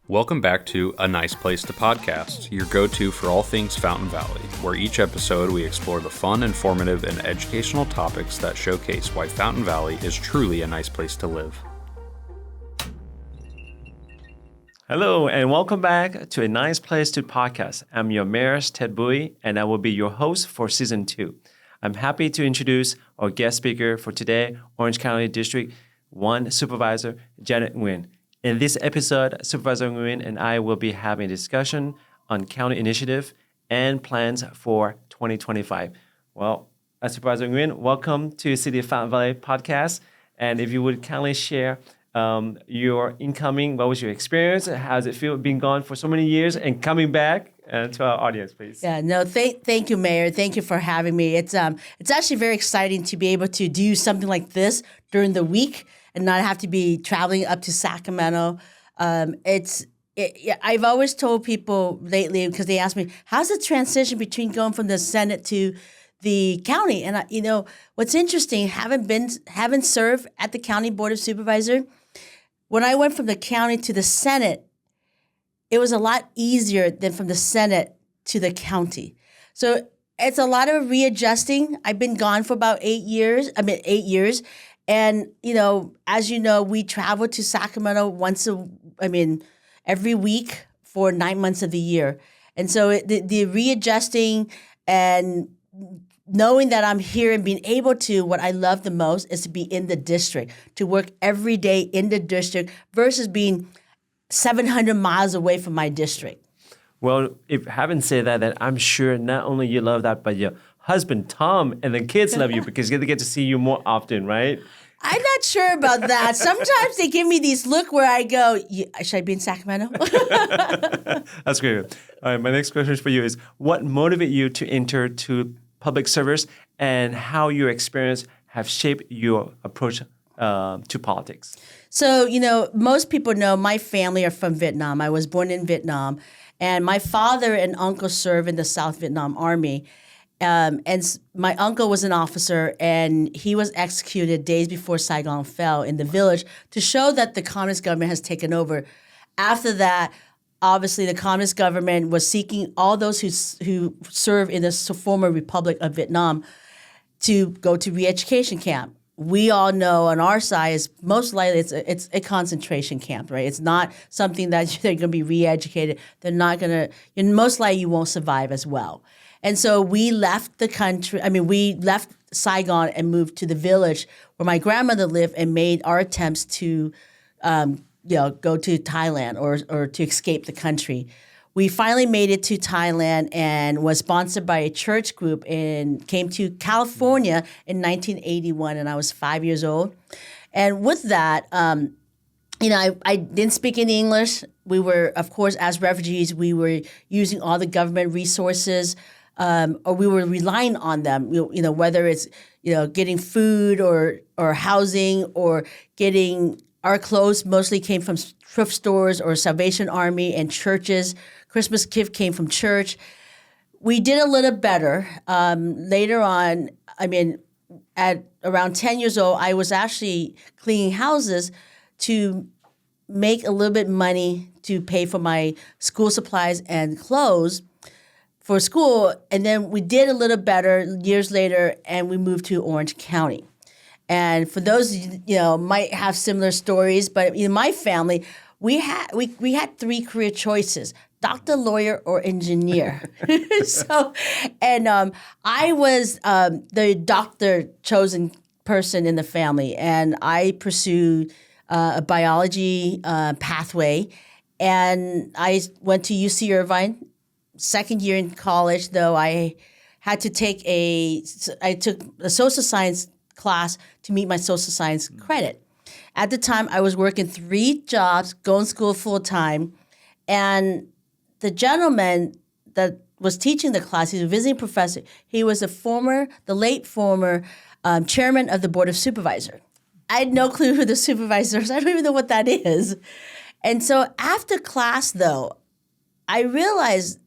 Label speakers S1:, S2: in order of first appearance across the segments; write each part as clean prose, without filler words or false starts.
S1: Welcome back to A Nice Place to Podcast, your go-to for all things Fountain Valley, where each episode we explore the fun, informative, and educational topics that showcase why Fountain Valley is truly a nice place to live.
S2: Hello, and welcome back to A Nice Place to Podcast. I'm your mayor, Ted Bui, and I will be your host for Season 2. I'm happy to introduce our guest speaker for today, Orange County District 1 Supervisor Janet Nguyen. In this episode, Supervisor Nguyen and I will be having a discussion on county initiative and plans for 2025. Well, Supervisor Nguyen, welcome to City of Fountain Valley podcast. And if you would kindly share your incoming, what was your experience? How does it feel being gone for so many years and coming back to our audience, please?
S3: Yeah, no, thank you, Mayor. Thank you for having me. It's actually very exciting to be able to do something like this during the week and not have to be traveling up to Sacramento. I've always told people lately, because they ask me, how's the transition between going from the Senate to the county? And what's interesting, haven't served at the County Board of Supervisors. When I went from the county to the Senate, it was a lot easier than from the Senate to the county. So it's a lot of readjusting. I've been gone for about 8 years. And, as you know, we travel to Sacramento every week for 9 months of the year. And so the readjusting and knowing that I'm here and being able to, what I love the most is to be in the district, to work every day in the district versus being 700 miles away from my district.
S2: Well, if having said that, then I'm sure not only you love that, but your husband, Tom, and the kids love you because they get to see you more often, right?
S3: I'm not sure about that. Sometimes they give me these look where I go, should I be in Sacramento?
S2: That's great. All right, my next question for you is, what motivated you to enter to public service and how your experience have shaped your approach to politics?
S3: So, most people know my family are from Vietnam. I was born in Vietnam. And my father and uncle served in the South Vietnam Army. And my uncle was an officer, and he was executed days before Saigon fell in the village to show that the communist government has taken over. After that, obviously, the communist government was seeking all those who served in the former Republic of Vietnam to go to re-education camp. We all know on our side is most likely it's a concentration camp, right? It's not something that they're going to be re-educated. They're not going to, and most likely you won't survive as well. And so we left the country. We left Saigon and moved to the village where my grandmother lived and made our attempts to, go to Thailand or to escape the country. We finally made it to Thailand and was sponsored by a church group and came to California in 1981, and I was 5 years old. And with that, I didn't speak any English. We were, of course, as refugees, we were using all the government resources, or we were relying on them. Whether it's getting food or housing or getting our clothes, mostly came from thrift stores or Salvation Army and churches. Christmas gift came from church. We did a little better. Later on, at around 10 years old, I was actually cleaning houses to make a little bit of money to pay for my school supplies and clothes for school. And then we did a little better years later, and we moved to Orange County. And for those, might have similar stories, but in my family, we had three career choices: doctor, lawyer, or engineer. I was the doctor chosen person in the family, and I pursued a biology pathway, and I went to UC Irvine. Second year in college, though, I had to take I took a social science class to meet my social science credit. At the time, I was working 3 jobs, going to school full time, and the gentleman that was teaching the class, he's a visiting professor. He was the late former chairman of the Board of Supervisors. I had no clue who the supervisor is. I don't even know what that is. And so after class, though, I realized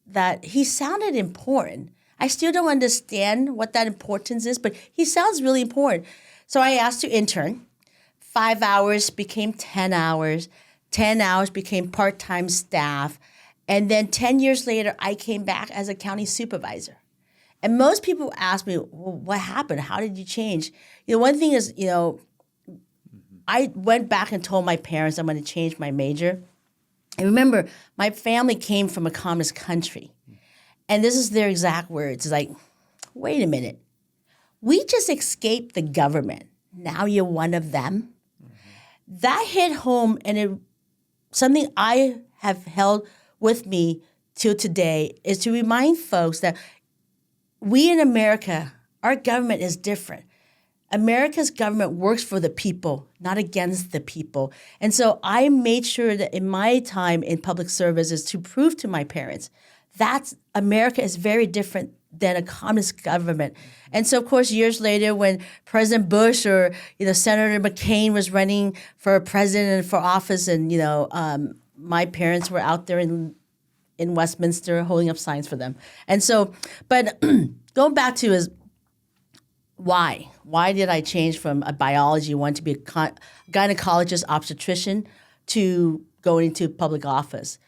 S3: that he sounded important. I still don't understand what that importance is, but he sounds really important. So I asked to intern. 5 hours became 10 hours. 10 hours, became part-time staff. And then 10 years later, I came back as a county supervisor. And most people ask me, well, what happened? How did you change? One thing is, I went back and told my parents I'm going to change my major. And remember, my family came from a communist country. And this is their exact words. It's like, wait a minute. We just escaped the government. Now you're one of them. That hit home, and something I have held with me till today is to remind folks that we in America, our government is different. America's government works for the people, not against the people. And so I made sure that in my time in public service is to prove to my parents that America is very different than a communist government. And so, of course, years later, when President Bush or Senator McCain was running for president for office, and my parents were out there in Westminster holding up signs for them. And so, but going back to is why? Why did I change from a biology one to be a gynecologist obstetrician to going into public office?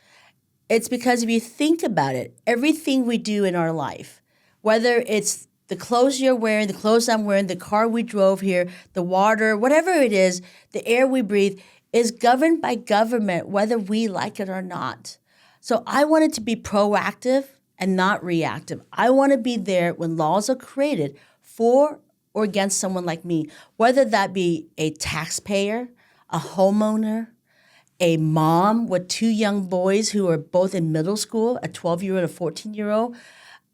S3: It's because if you think about it, everything we do in our life, whether it's the clothes you're wearing, the clothes I'm wearing, the car we drove here, the water, whatever it is, the air we breathe, is governed by government, whether we like it or not. So I wanted to be proactive and not reactive. I want to be there when laws are created for or against someone like me, whether that be a taxpayer, a homeowner, a mom with 2 young boys who are both in middle school, a 12-year-old and a 14-year-old,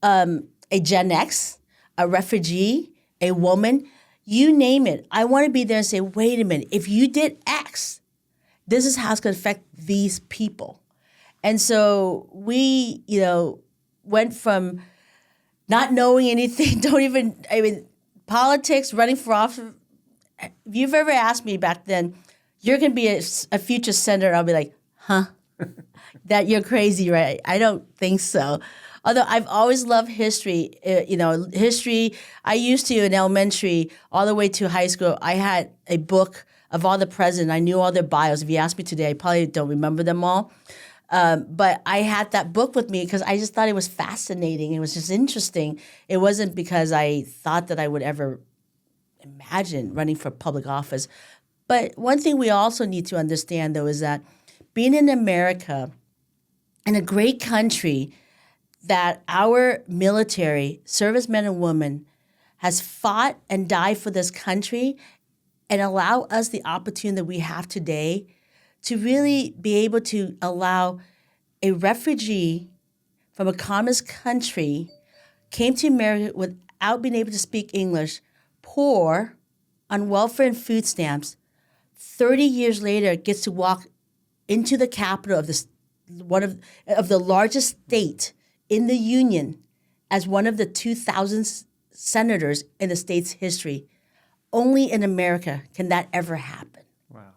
S3: a Gen X, a refugee, a woman, you name it. I want to be there and say, wait a minute, if you did X, this is how it's going to affect these people. And so we, went from not knowing anything, politics, running for office. If you've ever asked me back then, you're going to be a future senator, I'll be like, huh? That you're crazy, right? I don't think so. Although I've always loved history, history. I used to in elementary all the way to high school. I had a book of all the presidents. I knew all their bios. If you ask me today, I probably don't remember them all. But I had that book with me because I just thought it was fascinating. It was just interesting. It wasn't because I thought that I would ever imagine running for public office. But one thing we also need to understand, though, is that being in America, in a great country, that our military, servicemen and women, has fought and died for this country and allow us the opportunity that we have today to really be able to allow a refugee from a communist country came to America without being able to speak English, poor, on welfare and food stamps, 30 years later gets to walk into the capital of one of the largest state in the Union as one of the 2,000 senators in the state's history. Only in America can that ever happen.
S2: Wow.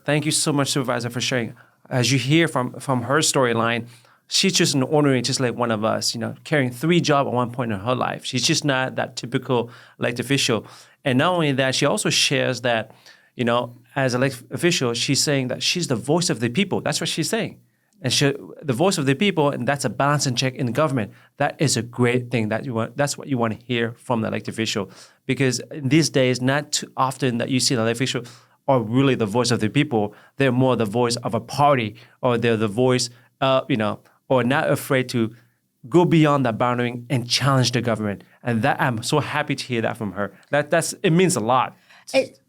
S2: Thank you so much, Supervisor, for sharing. As you hear from her storyline, she's just an ordinary, just like one of us, carrying 3 jobs at one point in her life. She's just not that typical elected official. And not only that, she also shares that, as an elected official, she's saying that she's the voice of the people. That's what she's saying. And the voice of the people, and that's a balance and check in the government. That is a great thing. That's what you want to hear from the elected official. Because in these days, not too often that you see an elected official are really the voice of the people. They're more the voice of a party, or they're the voice, or not afraid to go beyond that boundary and challenge the government. And that I'm so happy to hear that from her. It means a lot.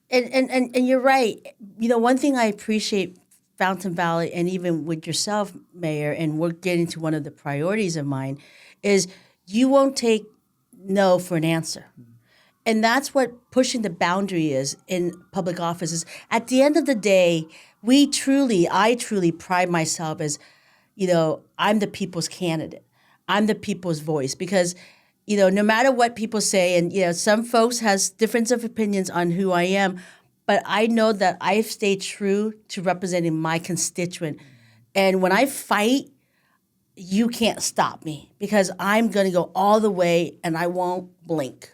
S3: And you're right. One thing I appreciate Fountain Valley, and even with yourself, Mayor, and we're getting to one of the priorities of mine, is you won't take no for an answer. And that's what pushing the boundary is in public offices. At the end of the day, I truly pride myself as, I'm the people's candidate. I'm the people's voice because, no matter what people say, and, some folks has difference of opinions on who I am, but I know that I've stayed true to representing my constituent. And when I fight, you can't stop me because I'm going to go all the way and I won't blink.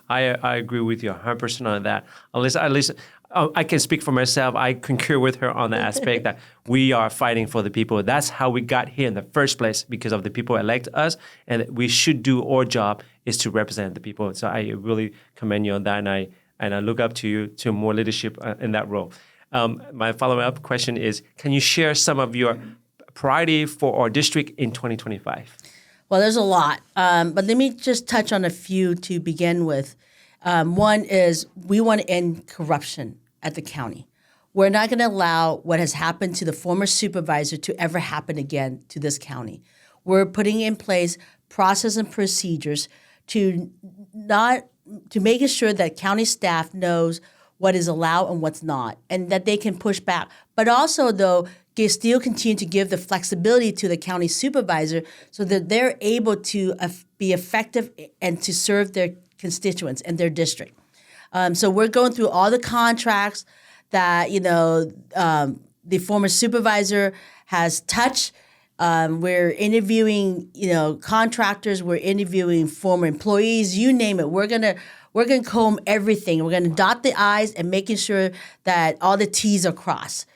S2: I agree with you 100% on that. At least I can speak for myself. I concur with her on the aspect that we are fighting for the people. That's how we got here in the first place, because of the people elect us, and we should do our job is to represent the people. So I really commend you on that, and I look up to you to more leadership in that role. My follow-up question is, can you share some of your priority for our district in 2025?
S3: Well, there's a lot, but let me just touch on a few to begin with. One is we want to end corruption at the county. We're not going to allow what has happened to the former supervisor to ever happen again to this county. We're putting in place process and procedures to making sure that county staff knows what is allowed and what's not, and that they can push back. But also, though, still continue to give the flexibility to the county supervisor so that they're able to be effective and to serve their constituents and their district. So we're going through all the contracts that the former supervisor has touched. We're interviewing contractors. We're interviewing former employees. You name it. We're gonna comb everything. We're gonna dot the I's and making sure that all the T's are crossed.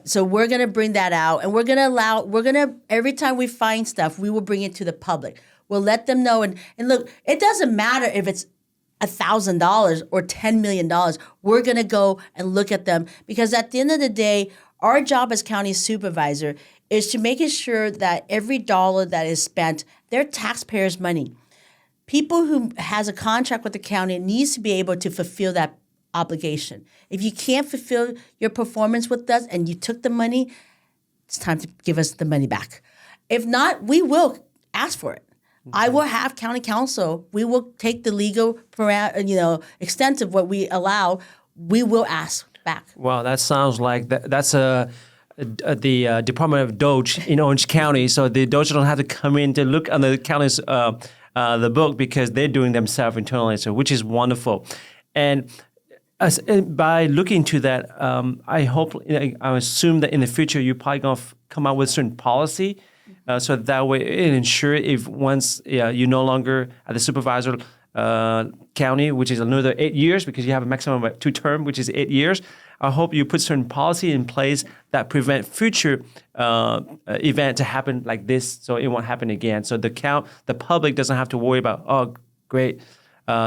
S3: So we're gonna bring that out, and every time we find stuff, we will bring it to the public. We'll let them know, and look, it doesn't matter if it's $1,000 or $10 million. We're going to go and look at them, because at the end of the day, our job as county supervisor is to making sure that every dollar that is spent, they're taxpayers' money. People who has a contract with the county needs to be able to fulfill that obligation. If you can't fulfill your performance with us and you took the money, it's time to give us the money back. If not, we will ask for it. I will have county council. We will take the legal extent of what we allow. We will ask back.
S2: Well, that sounds like that's the Department of Doge in Orange County. So the Doge don't have to come in to look on the county's the book, because they're doing themselves internally. So, which is wonderful. And by looking to that, I assume that in the future you're probably going to come out with certain policy. So that way it ensures if once you're no longer at the supervisor county, which is another 8 years, because you have a maximum of 2 terms, which is 8 years. I hope you put certain policy in place that prevent future event to happen like this, so it won't happen again. So the public doesn't have to worry about, oh, great,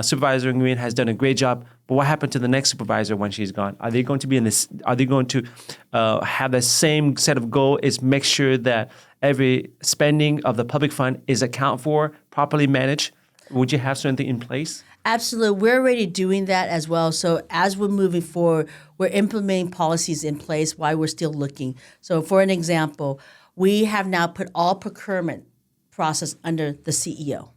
S2: Supervisor Nguyen has done a great job, but what happened to the next supervisor when she's gone? Are they going to be in this? Are they going to have the same set of goal? Is make sure that every spending of the public fund is accounted for, properly managed? Would you have something in place?
S3: Absolutely. We're already doing that as well. So as we're moving forward, we're implementing policies in place while we're still looking. So for an example, we have now put all procurement process under the CEO.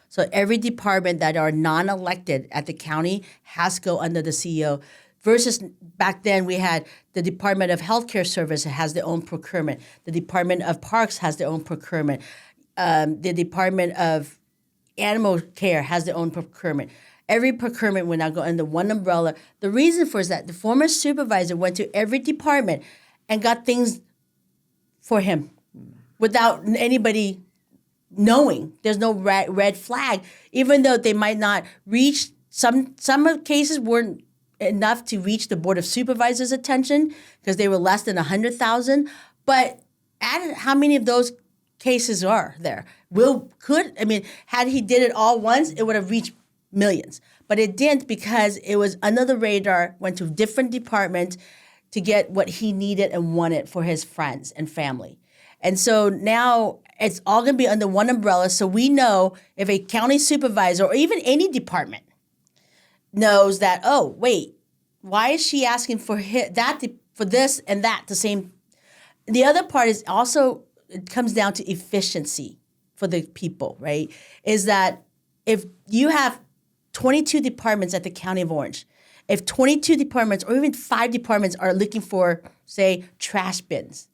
S3: So every department that are non-elected at the county has to go under the CEO. Versus back then, we had the Department of Healthcare Service has their own procurement. The Department of Parks has their own procurement. The Department of Animal Care has their own procurement. Every procurement will now go under one umbrella. The reason for is that the former supervisor went to every department and got things for him without anybody knowing. There's no red flag, even though they might not reach. Some cases weren't enough to reach the Board of Supervisors' attention because they were less than 100,000. But how many of those cases are there? Had he did it all once, it would have reached millions. But it didn't, because it was under the radar, went to different departments to get what he needed and wanted for his friends and family. And so now it's all going to be under one umbrella, so we know if a county supervisor or even any department knows that, oh, wait, why is she asking for this and that the same? The other part is also, it comes down to efficiency for the people, right? Is that if you have 22 departments at the County of Orange, if 22 departments or even 5 departments are looking for, say, trash bins,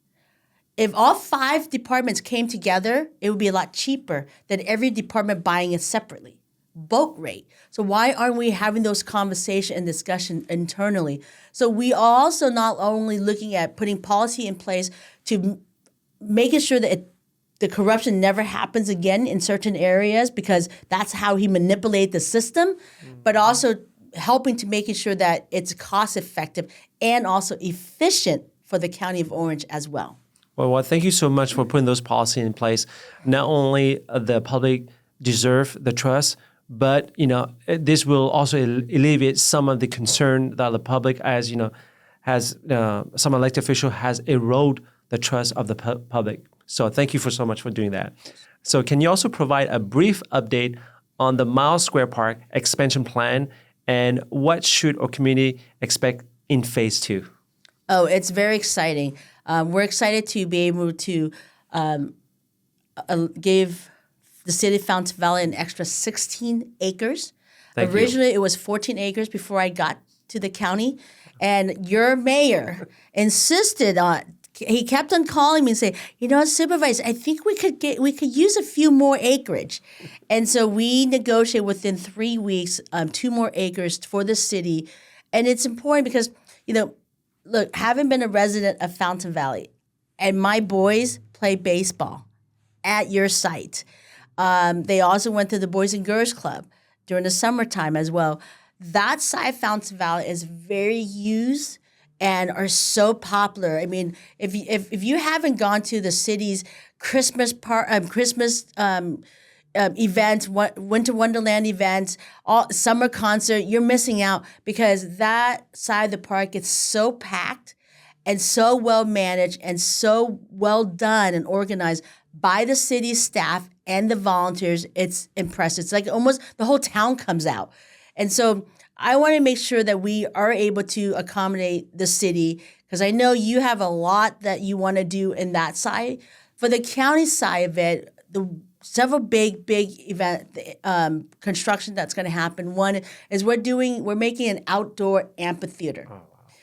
S3: if all 5 departments came together, it would be a lot cheaper than every department buying it separately. Bulk rate. So why aren't we having those conversations and discussion internally? So we are also not only looking at putting policy in place to making sure that the corruption never happens again in certain areas, because that's how he manipulated the system, but also helping to making sure that it's cost effective and also efficient for the County of Orange as well.
S2: Well, thank you so much for putting those policies in place. Not only the public deserve the trust, but this will also alleviate some of the concern that the public, as has some elected official has eroded the trust of the public. So thank you so much for doing that. So can you also provide a brief update on the Miles Square Park expansion plan and what should our community expect in phase 2?
S3: Oh, it's very exciting. We're excited to be able to give the city of Fountain Valley an extra 16 acres. Originally, it was 14 acres before I got to the county. And your mayor insisted on, he kept on calling me and saying, Supervisor, I think we could use a few more acreage. And so we negotiated within 3 weeks 2 more acres for the city. And it's important because, look, having been a resident of Fountain Valley, and my boys play baseball at your site. They also went to the Boys and Girls Club during the summertime as well. That side of Fountain Valley is very used and are so popular. I mean, if you haven't gone to the city's Christmas events, Winter Wonderland events, all summer concert, you're missing out because that side of the park gets so packed and so well managed and so well done and organized by the city staff and the volunteers. It's impressive. It's like almost the whole town comes out. And so I want to make sure that we are able to accommodate the city because I know you have a lot that you want to do in that side. For the county side of it, the several big event construction that's going to happen. One is we're making an outdoor amphitheater. Oh, wow.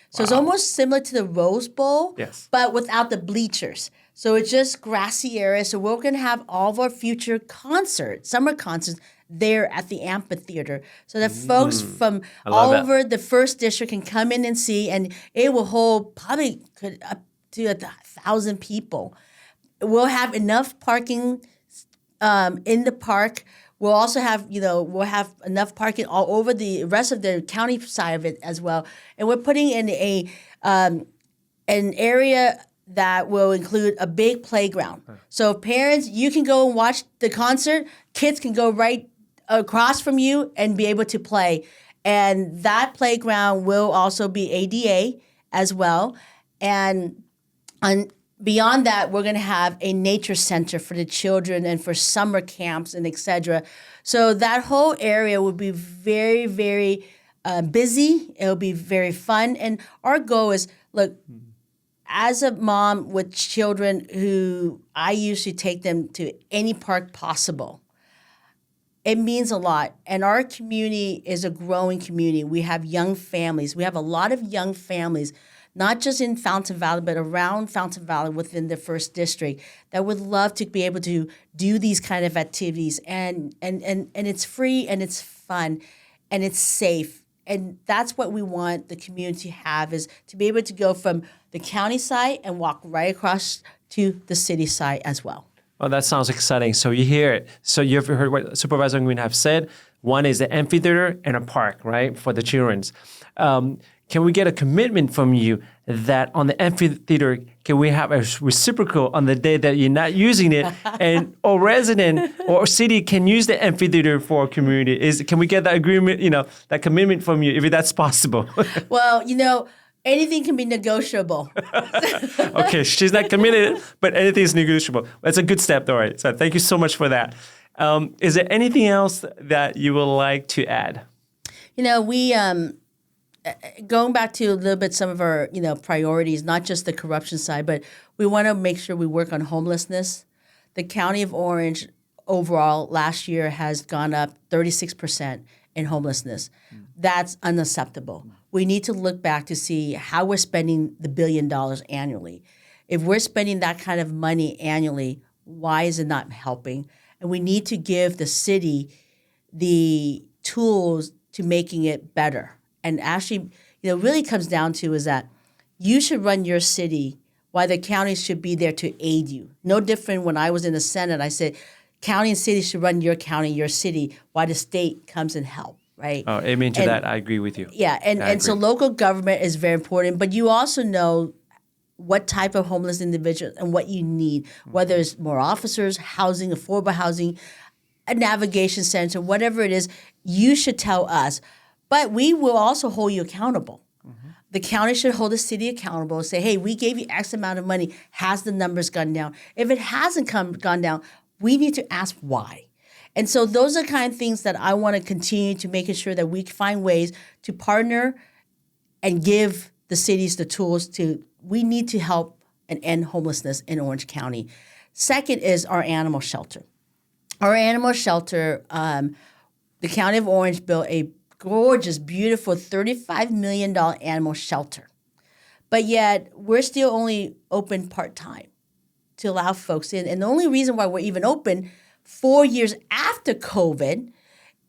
S3: So it's almost similar to the Rose Bowl,
S2: yes,
S3: but without the bleachers. So it's just grassy area. So we're going to have all of our future summer concerts there at the amphitheater so that folks from all over the first district can come in and see, and it will hold probably up to 1,000 people. We'll have enough parking in the park. We'll also have, we'll have enough parking all over the rest of the county side of it as well. And we're putting in an area that will include a big playground. So parents, you can go and watch the concert. Kids can go right across from you and be able to play. And that playground will also be ADA as well. And beyond that, we're going to have a nature center for the children and for summer camps and et cetera. So that whole area will be very, very busy. It'll be very fun. And our goal is, look, as a mom with children who I usually take them to any park possible, it means a lot. And our community is a growing community. We have young families. We have a lot of young families, not just in Fountain Valley, but around Fountain Valley within the first district that would love to be able to do these kind of activities. And it's free and it's fun and it's safe. And that's what we want the community to have, is to be able to go from the county side and walk right across to the city side as well.
S2: Oh, that sounds exciting. So you hear it. So you've heard what Supervisor Nguyen have said. One is the amphitheater and a park, right, for the children's. Can we get a commitment from you that on the amphitheater, can we have a reciprocal on the day that you're not using it, and or resident or city can use the amphitheater for a community? Can we get that agreement, that commitment from you, if that's possible?
S3: Well, anything can be negotiable.
S2: Okay, she's not committed, but anything is negotiable. That's a good step, though, right? So thank you so much for that. Is there anything else that you would like to add?
S3: We going back to a little bit some of our priorities, not just the corruption side, but we want to make sure we work on homelessness. The County of Orange overall last year has gone up 36% in homelessness. That's unacceptable. We need to look back to see how we're spending the $1 billion annually. If we're spending that kind of money annually, why is it not helping? And we need to give the city the tools to making it better. And actually, really comes down to is that you should run your city while the county should be there to aid you. No different when I was in the Senate, I said, county and city should run your county, your city, while the state comes and help. right?
S2: Amen to that. I agree with you.
S3: Yeah, and so local government is very important, but you also know what type of homeless individual and what you need, whether it's more officers, housing, affordable housing, a navigation center, whatever it is, you should tell us. But we will also hold you accountable. The county should hold the city accountable and say, hey, we gave you X amount of money. Has the numbers gone down? If it hasn't gone down, we need to ask why. And so those are the kind of things that I want to continue to making sure that we find ways to partner and give the cities the tools we need to help and end homelessness in Orange County. Second is our animal shelter. Our animal shelter, the County of Orange built a gorgeous, beautiful $35 million animal shelter. But yet, we're still only open part-time to allow folks in. And the only reason why we're even open 4 years after COVID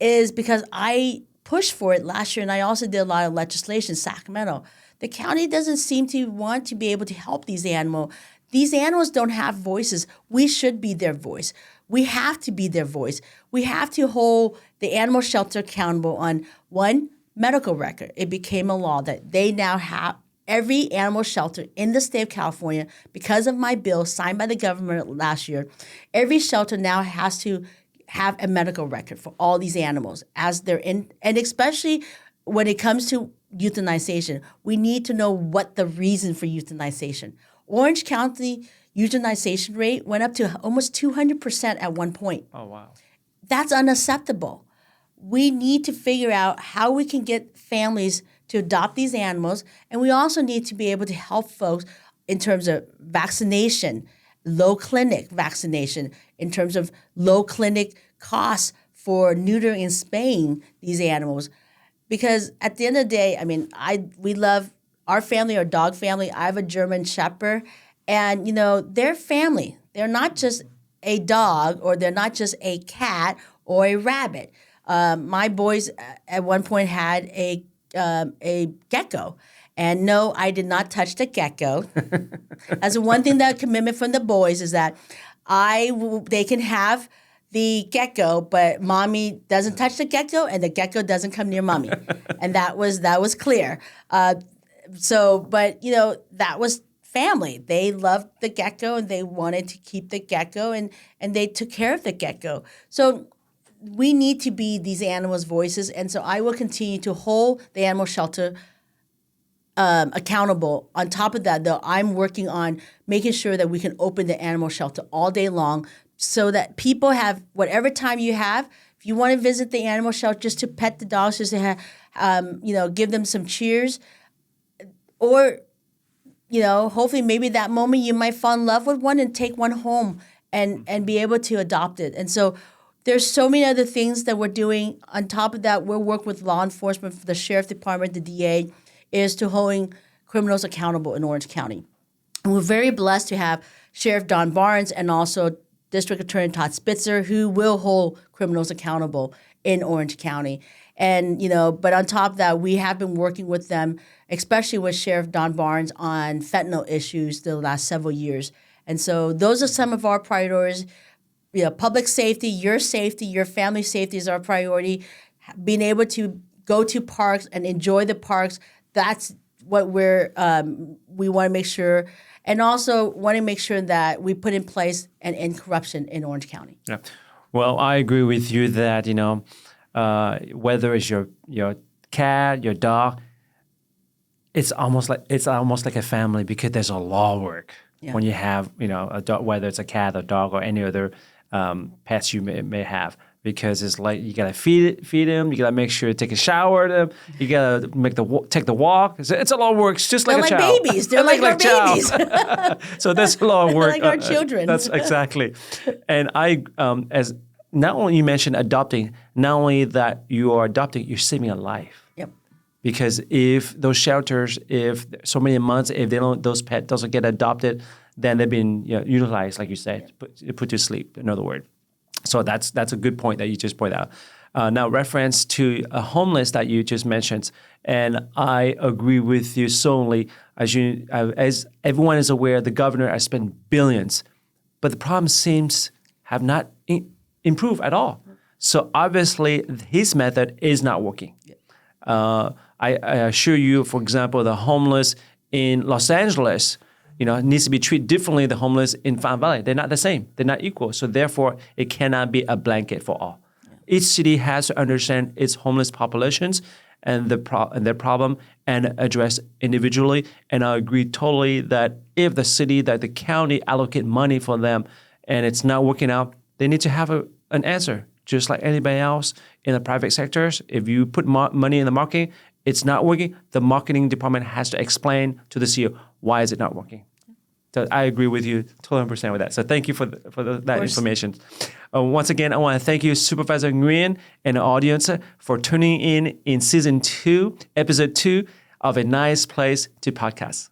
S3: is because I pushed for it last year, and I also did a lot of legislation in Sacramento. The county doesn't seem to want to be able to help these animals. These animals don't have voices. We should be their voice. We have to be their voice. We have to hold the animal shelter accountable on, one, medical record. It became a law that they now have every animal shelter in the state of California, because of my bill signed by the government last year, every shelter now has to have a medical record for all these animals as they're in, and especially when it comes to euthanization, we need to know what the reason for euthanization. Orange County euthanization rate went up to almost 200% at one point.
S2: Oh, wow.
S3: That's unacceptable. We need to figure out how we can get families to adopt these animals, and we also need to be able to help folks in terms of vaccination, low clinic vaccination, in terms of low clinic costs for neutering and spaying these animals. Because at the end of the day, I mean, we love our family, our dog family. I have a German Shepherd, and they're family. They're not just a dog, or they're not just a cat or a rabbit. My boys at one point had a gecko, and no, I did not touch the gecko. That's the one thing that commitment from the boys is that they can have the gecko, but mommy doesn't touch the gecko, and the gecko doesn't come near mommy, and that was clear. But that was family. They loved the gecko, and they wanted to keep the gecko, and they took care of the gecko. So we need to be these animals' voices, and so I will continue to hold the animal shelter accountable. On top of that, though, I'm working on making sure that we can open the animal shelter all day long, so that people have whatever time you have. If you want to visit the animal shelter just to pet the dogs, just to have, give them some cheers, or, hopefully maybe that moment you might fall in love with one and take one home and be able to adopt it. And so there's so many other things that we're doing. On top of that, we're working with law enforcement, for the sheriff department, the DA, is to holding criminals accountable in Orange County. And we're very blessed to have Sheriff Don Barnes and also District Attorney Todd Spitzer, who will hold criminals accountable in Orange County. And, but on top of that, we have been working with them, especially with Sheriff Don Barnes, on fentanyl issues the last several years. And so those are some of our priorities. Public safety, your family safety is our priority. Being able to go to parks and enjoy the parks, that's what we want to make sure. And also want to make sure that we put in place and end corruption in Orange County.
S2: Yeah. Well, I agree with you that, whether it's your cat, your dog, it's almost like a family, because there's a law work when you have, a dog, whether it's a cat, a dog, or any other pets you may have. Because it's like you gotta feed them, you gotta make sure you take a shower them, you gotta take the walk. It's a lot of work. It's just like a child.
S3: Babies. They're like our babies.
S2: So that's a lot of work.
S3: They're like our children.
S2: That's exactly. And as not only you mentioned adopting, not only that you are adopting, you're saving a life.
S3: Yep.
S2: Because if those shelters, if so many months, if those pets doesn't get adopted, then they've been utilized, like you said, put to sleep. In other words. So that's a good point that you just pointed out. Now, reference to a homeless that you just mentioned, and I agree with you solely. As everyone is aware, the governor has spent billions, but the problem seems have not improved at all. So obviously, his method is not working. I assure you, for example, the homeless in Los Angeles, needs to be treated differently than the homeless in Fountain Valley. They're not the same. They're not equal. So therefore, it cannot be a blanket for all. Each city has to understand its homeless populations and their problem and address individually. And I agree totally that if the county allocate money for them and it's not working out, they need to have an answer. Just like anybody else in the private sectors, if you put money in the marketing, it's not working, the marketing department has to explain to the CEO, why is it not working? So I agree with you 200% with that. So thank you for that information. Once again, I want to thank you, Supervisor Nguyen and the audience for tuning in Season 2, Episode 2 of A Nice Place to Podcast.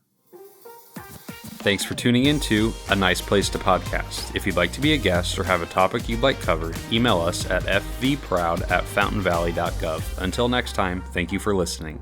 S1: Thanks for tuning in to A Nice Place to Podcast. If you'd like to be a guest or have a topic you'd like covered, email us at fvproud@fountainvalley.gov. Until next time, thank you for listening.